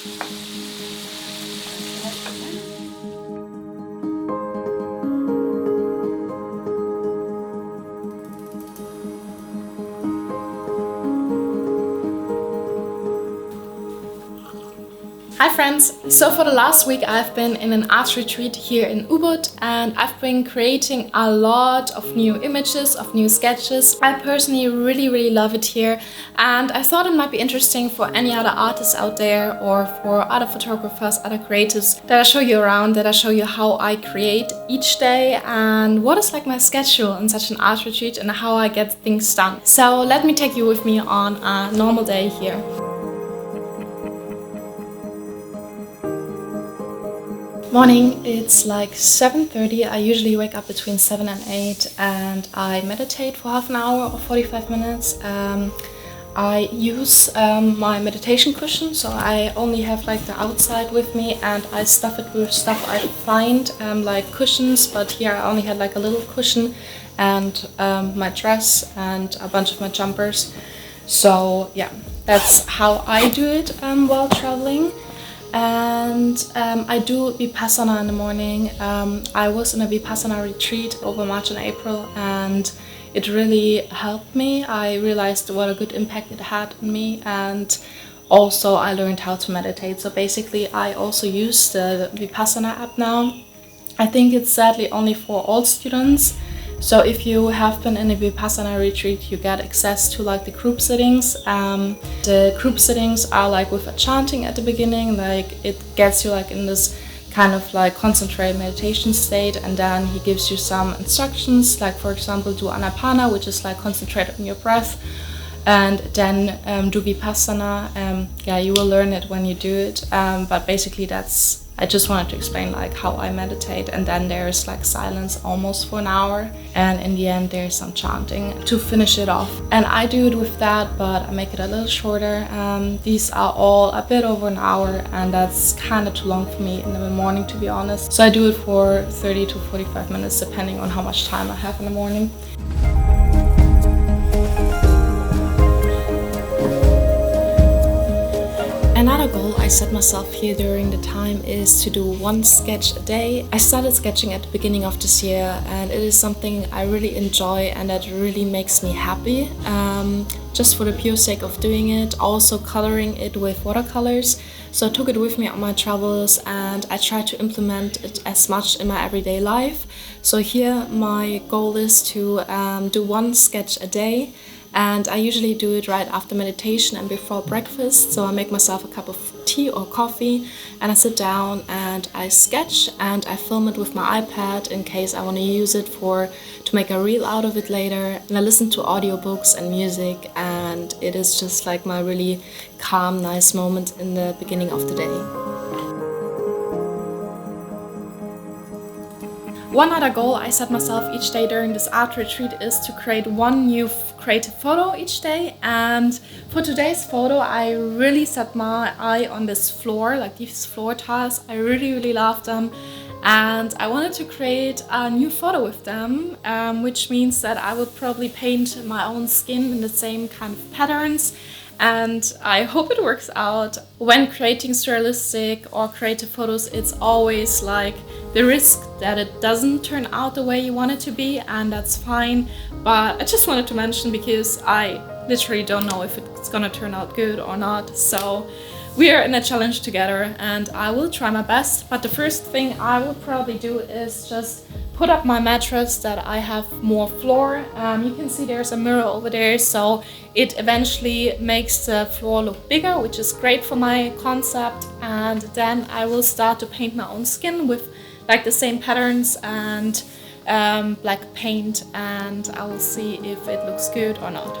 Hi friends! So for the last week I've been in an art retreat here in Ubud and I've been creating a lot of new images, of new sketches. I personally really love it here, and I thought it might be interesting for any other artists out there or for other photographers, other creatives, that I show you around, that I show you how I create each day and what is like my schedule in such an art retreat and how I get things done. So let me take you with me on a normal day here. Morning, it's like 7:30. I usually wake up between 7 and 8 and I meditate for half an hour or 45 minutes. I use my meditation cushion, so I only have like the outside with me and I stuff it with stuff I find, like cushions, but here I only had like a little cushion and my dress and a bunch of my jumpers. So yeah, that's how I do it while traveling. And I do Vipassana in the morning. I was in a Vipassana retreat over March and April and it really helped me. I realized what a good impact it had on me, and also I learned how to meditate. So basically I also use the Vipassana app now. I think it's sadly only for all students. So if you have been in a Vipassana retreat, you get access to like the group sittings. The group sittings are like with a chanting at the beginning, like it gets you like in this kind of like concentrated meditation state, and then he gives you some instructions, like for example do Anapana, which is like concentrate on your breath, and then do Vipassana. Yeah, you will learn it when you do it, but basically I just wanted to explain like how I meditate, and then there's like silence almost for an hour, and in the end there's some chanting to finish it off. And I do it with that, but I make it a little shorter. These are all a bit over an hour, and that's kind of too long for me in the morning, to be honest. So I do it for 30 to 45 minutes depending on how much time I have in the morning. Another goal I set myself here during the time is to do one sketch a day. I started sketching at the beginning of this year and it is something I really enjoy and that really makes me happy. Just for the pure sake of doing it, also coloring it with watercolors. So I took it with me on my travels and I try to implement it as much in my everyday life. So here my goal is to do one sketch a day. And I usually do it right after meditation and before breakfast. So I make myself a cup of tea or coffee and I sit down and I sketch and I film it with my iPad in case I want to use it to make a reel out of it later. And I listen to audiobooks and music, and it is just like my really calm, nice moment in the beginning of the day. One other goal I set myself each day during this art retreat is to create one new creative photo each day. And for today's photo, I really set my eye on this floor, like these floor tiles. I really love them. And I wanted to create a new photo with them, which means that I would probably paint my own skin in the same kind of patterns. And I hope it works out. When creating surrealistic or creative photos, it's always like the risk that it doesn't turn out the way you want it to be, and that's fine. But I just wanted to mention because I literally don't know if it's gonna turn out good or not. So we are in a challenge together and I will try my best. But the first thing I will probably do is just put up my mattress that I have more floor. You can see there's a mirror over there, so it eventually makes the floor look bigger, which is great for my concept. And then I will start to paint my own skin with like the same patterns and black paint, and I will see if it looks good or not.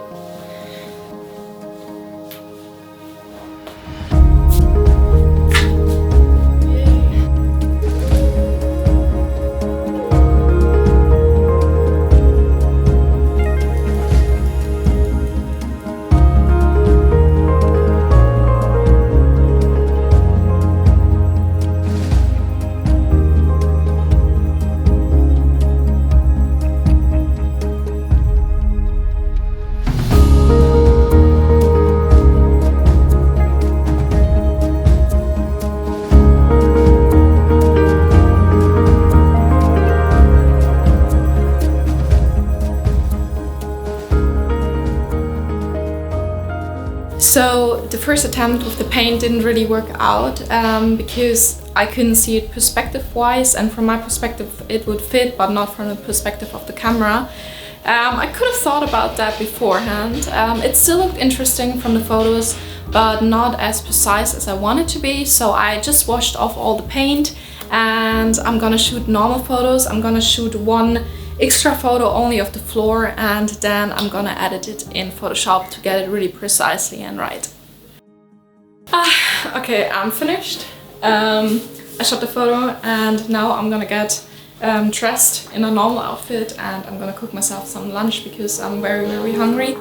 So the first attempt with the paint didn't really work out because I couldn't see it perspective-wise, and from my perspective it would fit, but not from the perspective of the camera. I could have thought about that beforehand. It still looked interesting from the photos, but not as precise as I wanted to be, so I just washed off all the paint and I'm gonna shoot normal photos. I'm gonna shoot one extra photo only of the floor, and then I'm gonna edit it in Photoshop to get it really precisely and right. Okay, I'm finished. I shot the photo and now I'm gonna get dressed in a normal outfit and I'm gonna cook myself some lunch because I'm very, very hungry.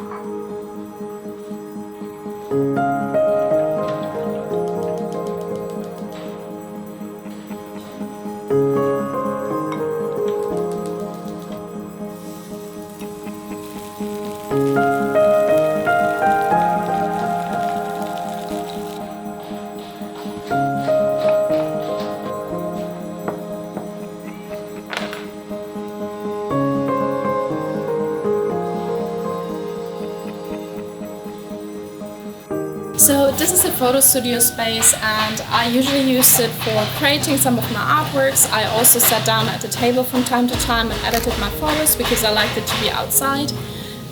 So this is a photo studio space and I usually use it for creating some of my artworks. I also sat down at the table from time to time and edited my photos because I liked it to be outside.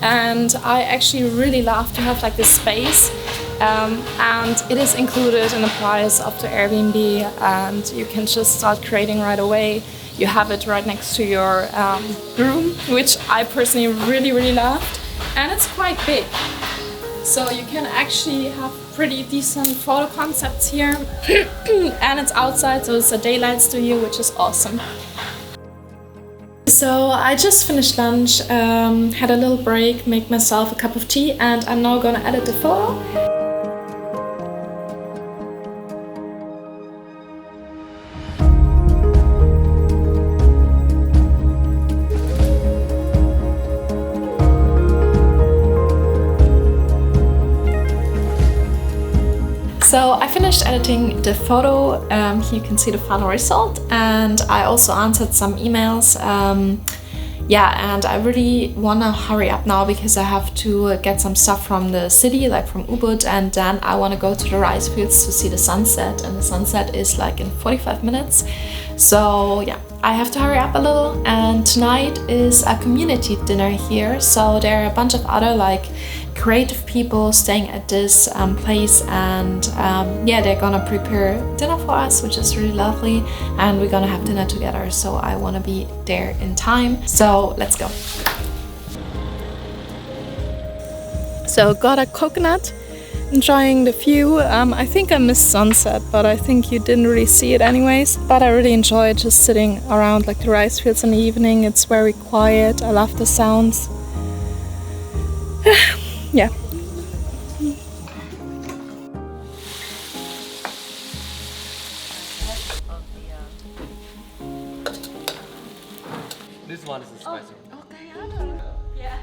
And I actually really love to have like this space, and it is included in the price of the Airbnb, and you can just start creating right away. You have it right next to your room, which I personally really, really loved, and it's quite big. So you can actually have pretty decent photo concepts here and it's outside, so it's a daylight studio, which is awesome. So I just finished lunch, had a little break, make myself a cup of tea, and I'm now gonna edit the photo. So I finished editing the photo, here you can see the final result, and I also answered some emails. Yeah, and I really wanna hurry up now because I have to get some stuff from the city, like from Ubud, and then I wanna go to the rice fields to see the sunset, and the sunset is like in 45 minutes. So yeah, I have to hurry up a little, and tonight is a community dinner here, so there are a bunch of other like creative people staying at this place, and yeah, they're gonna prepare dinner for us, which is really lovely, and we're gonna have dinner together, so I want to be there in time. So let's go. So got a coconut, enjoying the view. I think I missed sunset, but I think you didn't really see it anyways, but I really enjoy just sitting around like the rice fields in the evening. It's very quiet, I love the sounds. Yeah. This one is the spicy one. Okay, I don't know. Yeah.